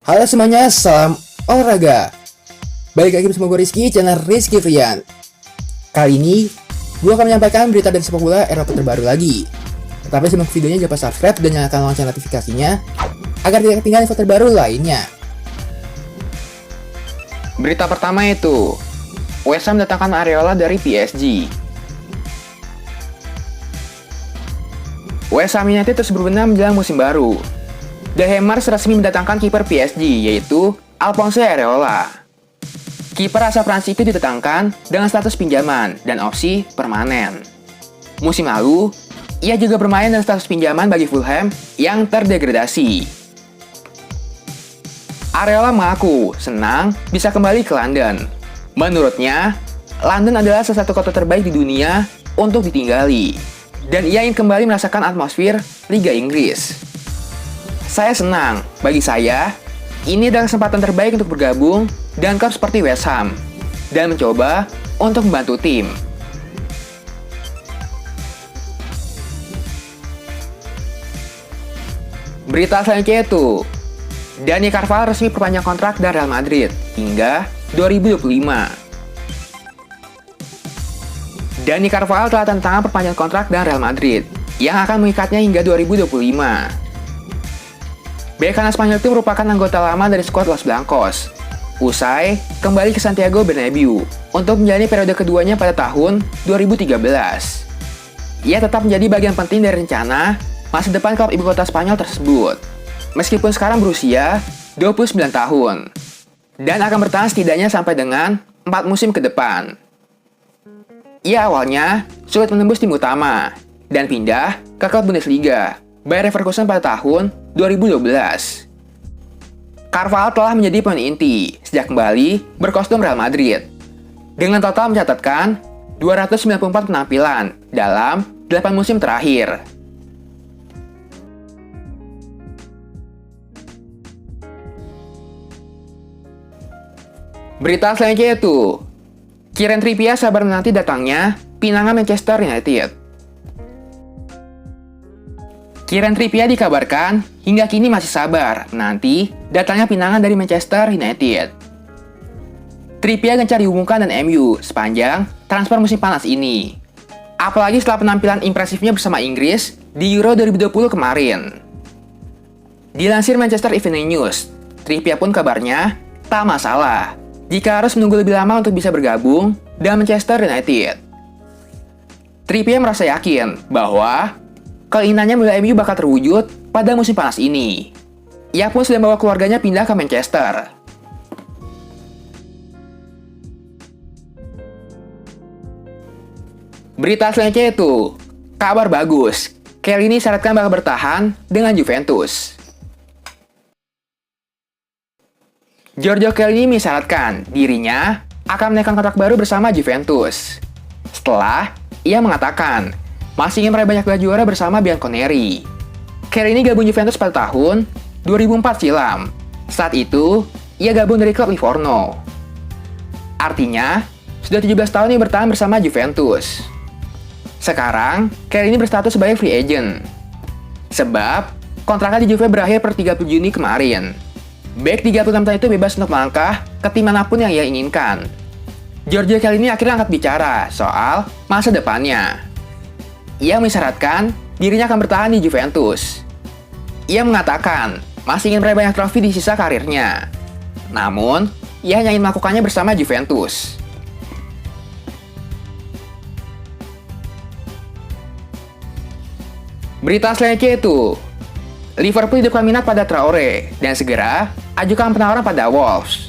Halo semuanya, salam olahraga. Balik lagi bersama gue Rizky, channel Rizky Frian. Kali ini, gue akan menyampaikan berita dari sepak bola Eropa terbaru lagi. Tapi sebelum videonya jangan lupa subscribe dan nyalakan lonceng notifikasinya agar tidak ketinggalan info terbaru lainnya. Berita pertama itu, West Ham mendatangkan Areola dari PSG. West Ham United terus berbenah menjelang musim baru. The Hammers resmi mendatangkan kiper PSG, yaitu Alphonso Areola. Kiper asal Prancis itu didatangkan dengan status pinjaman dan opsi permanen. Musim lalu, ia juga bermain dengan status pinjaman bagi Fulham yang terdegradasi. Areola mengaku senang bisa kembali ke London. Menurutnya, London adalah salah satu kota terbaik di dunia untuk ditinggali. Dan ia ingin kembali merasakan atmosfer Liga Inggris. Saya senang, bagi saya, ini adalah kesempatan terbaik untuk bergabung dengan klub seperti West Ham dan mencoba untuk membantu tim. Berita selanjutnya itu, Dani Carvajal resmi perpanjang kontrak dari Real Madrid hingga 2025. Dani Carvajal telah tanda tangan perpanjangan kontrak dengan Real Madrid yang akan mengikatnya hingga 2025. Bek kanan Spanyol itu merupakan anggota lama dari skuad Los Blancos. Usai kembali ke Santiago Bernabeu untuk menjalani periode keduanya pada tahun 2013. Ia tetap menjadi bagian penting dari rencana masa depan klub ibu kota Spanyol tersebut. Meskipun sekarang berusia 29 tahun dan akan bertahan setidaknya sampai dengan 4 musim ke depan. Ia awalnya sulit menembus tim utama dan pindah ke klub Bundesliga Bayer Leverkusen pada tahun 2012. Carvajal telah menjadi pemain inti sejak kembali berkostum Real Madrid dengan total mencatatkan 294 penampilan dalam 8 musim terakhir. Berita selanjutnya itu, Kieran Trippier sabar menanti datangnya pinangan Manchester United. Kieran Trippier dikabarkan hingga kini masih sabar menanti datangnya pinangan dari Manchester United. Trippier gencar dihubungkan dengan MU sepanjang transfer musim panas ini. Apalagi setelah penampilan impresifnya bersama Inggris di Euro 2020 kemarin. Dilansir Manchester Evening News, Trippier pun kabarnya tak masalah jika harus menunggu lebih lama untuk bisa bergabung dengan Manchester United. Trippier merasa yakin bahwa keinginannya membela MU bakal terwujud pada musim panas ini. Ia pun sudah membawa keluarganya pindah ke Manchester. Berita selanjutnya itu, kabar bagus. Chiellini disyaratkan bakal bertahan dengan Juventus. Giorgio Chiellini mensyaratkan dirinya akan menaikkan kontrak baru bersama Juventus. Setelah ia mengatakan masih ingin meraih banyak gelar juara bersama Bianconeri. Chiellini gabung Juventus pada tahun 2004 silam. Saat itu, ia gabung dari klub Livorno. Artinya, sudah 17 tahun ia bertahan bersama Juventus. Sekarang, Chiellini berstatus sebagai free agent. Sebab, kontraknya di Juve berakhir per 30 Juni kemarin. Bek 36 tahun itu bebas untuk melangkah ke tim manapun yang ia inginkan. Giorgio Chiellini akhirnya angkat bicara soal masa depannya. Ia mensyaratkan dirinya akan bertahan di Juventus. Ia mengatakan masih ingin meraih banyak trofi di sisa karirnya. Namun, ia hanya ingin melakukannya bersama Juventus. Berita selanjutnya itu, Liverpool hidupkan minat pada Traore dan segera ajukan penawaran pada Wolves.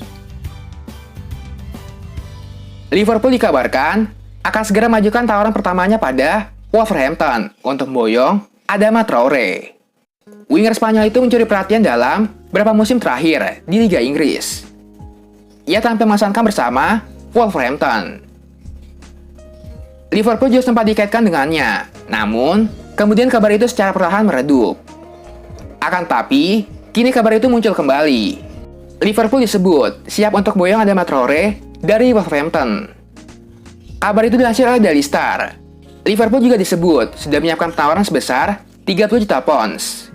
Liverpool dikabarkan akan segera mengajukan tawaran pertamanya pada Wolverhampton untuk memboyong Adama Traore. Winger Spanyol itu mencuri perhatian dalam beberapa musim terakhir di Liga Inggris. Ia tampil mengesankan bersama Wolverhampton. Liverpool juga sempat dikaitkan dengannya, namun kemudian kabar itu secara perlahan meredup. Akan tapi, kini kabar itu muncul kembali. Liverpool disebut siap untuk boyong Adama Traore dari Wolverhampton. Kabar itu dilansir oleh Daily Star. Liverpool juga disebut sudah menyiapkan penawaran sebesar 30 juta pounds.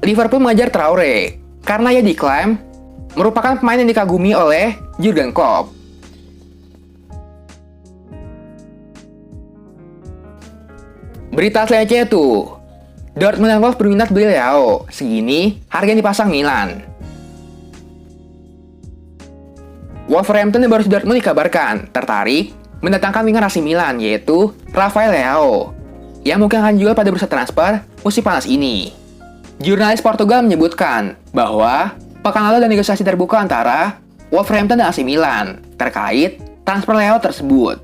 Liverpool mengejar Traore karena ia diklaim merupakan pemain yang dikagumi oleh Jurgen Klopp. Berita selanjutnya itu, Dortmund dan Wolves berminat beli Leao, segini harga yang dipasang Milan. Wolverhampton dan Borussia Dortmund dikabarkan tertarik mendatangkan winger AC Milan, yaitu Rafael Leao, yang mungkin akan dijual pada bursa transfer musim panas ini. Jurnalis Portugal menyebutkan bahwa pekan lalu ada negosiasi terbuka antara Wolverhampton dan AC Milan terkait transfer Leao tersebut.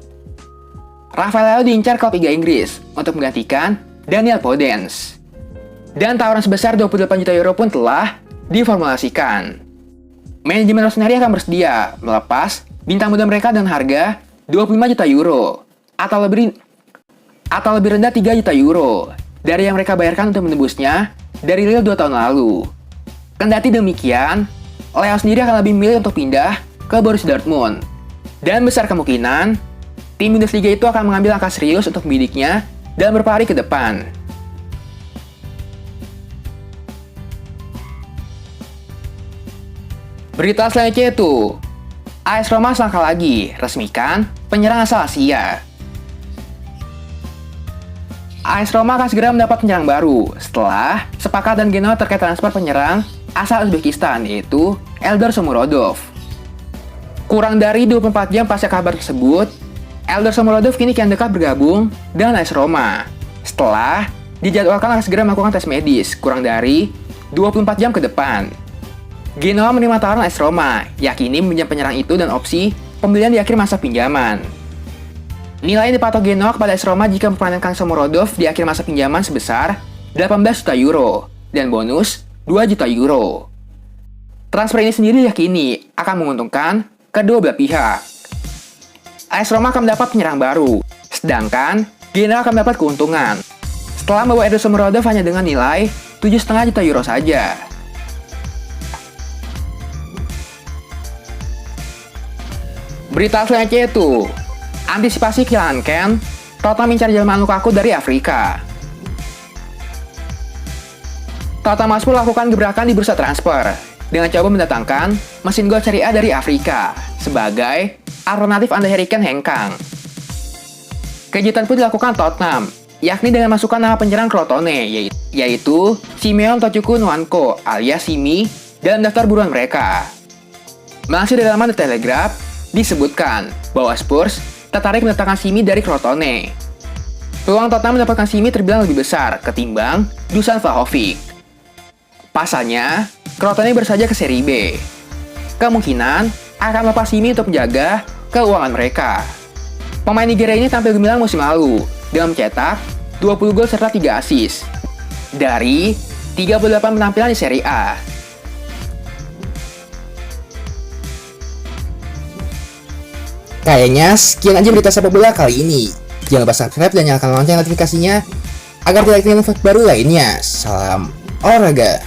Rafael Leao diincar klub Liga Inggris untuk menggantikan Daniel Podence. Dan tawaran sebesar 28 juta euro pun telah diformulasikan. Manajemen Rossoneri akan bersedia melepas bintang muda mereka dengan harga 25 juta euro atau lebih rendah 3 juta euro dari yang mereka bayarkan untuk menembusnya dari Lille 2 tahun lalu. Kendati demikian, Leao sendiri akan lebih memilih untuk pindah ke Borussia Dortmund. Dan besar kemungkinan, tim Bundesliga itu akan mengambil langkah serius untuk membidiknya dalam beberapa hari ke depan. Berita selanjutnya itu, AS Roma selangkah lagi resmikan penyerang asal Asia. AS Roma akan segera mendapat penyerang baru setelah sepakat dan Genoa terkait transfer penyerang asal Uzbekistan, yaitu Eldor Shomurodov. Kurang dari 24 jam pasca kabar tersebut, Eldor Shomurodov kini kian dekat bergabung dengan AS Roma setelah dijadwalkan akan segera melakukan tes medis kurang dari 24 jam ke depan. Genoa menerima tawaran AS Roma, yakini meminjam penyerang itu dan opsi pembelian di akhir masa pinjaman. Nilai yang dipatok Genoa kepada AS Roma jika memperpanjangkan Shomurodov di akhir masa pinjaman sebesar 18 juta euro dan bonus 2 juta euro. Transfer ini sendiri yakini akan menguntungkan kedua belah pihak. AS Roma akan mendapat penyerang baru, sedangkan Genoa akan mendapat keuntungan setelah membawa Eldor Shomurodov hanya dengan nilai 7,5 juta euro saja. Berita selanjutnya itu, antisipasi kehilangan Ken, Tottenham mencari jelmaan Lukaku dari Afrika. Tottenham Hotspur lakukan gebrakan di bursa transfer dengan coba mendatangkan mesin gol Serie A dari Afrika sebagai alternatif Andre Harry Kane hengkang. Kejutan pun dilakukan Tottenham, yakni dengan masukkan nama penyerang Crotone, yaitu Simeon Tochukwu Nwankwo alias Simi dalam daftar buruan mereka. Masih dari laman The Telegraph, disebutkan bahwa Spurs tertarik mendatangkan Simi dari Crotone. Peluang Tottenham mendapatkan Simi terbilang lebih besar ketimbang Dusan Vlahovic. Pasalnya, Crotone baru saja ke Serie B. Kemungkinan akan melepas Simi untuk menjaga keuangan mereka. Pemain Nigeria ini tampil gemilang musim lalu dengan mencetak 20 gol serta 3 assist dari 38 penampilan di Serie A. Kayaknya sekian aja berita sepak bola kali ini. Jangan lupa subscribe dan nyalakan lonceng notifikasinya agar tidak ketinggalan info baru lainnya. Salam olahraga.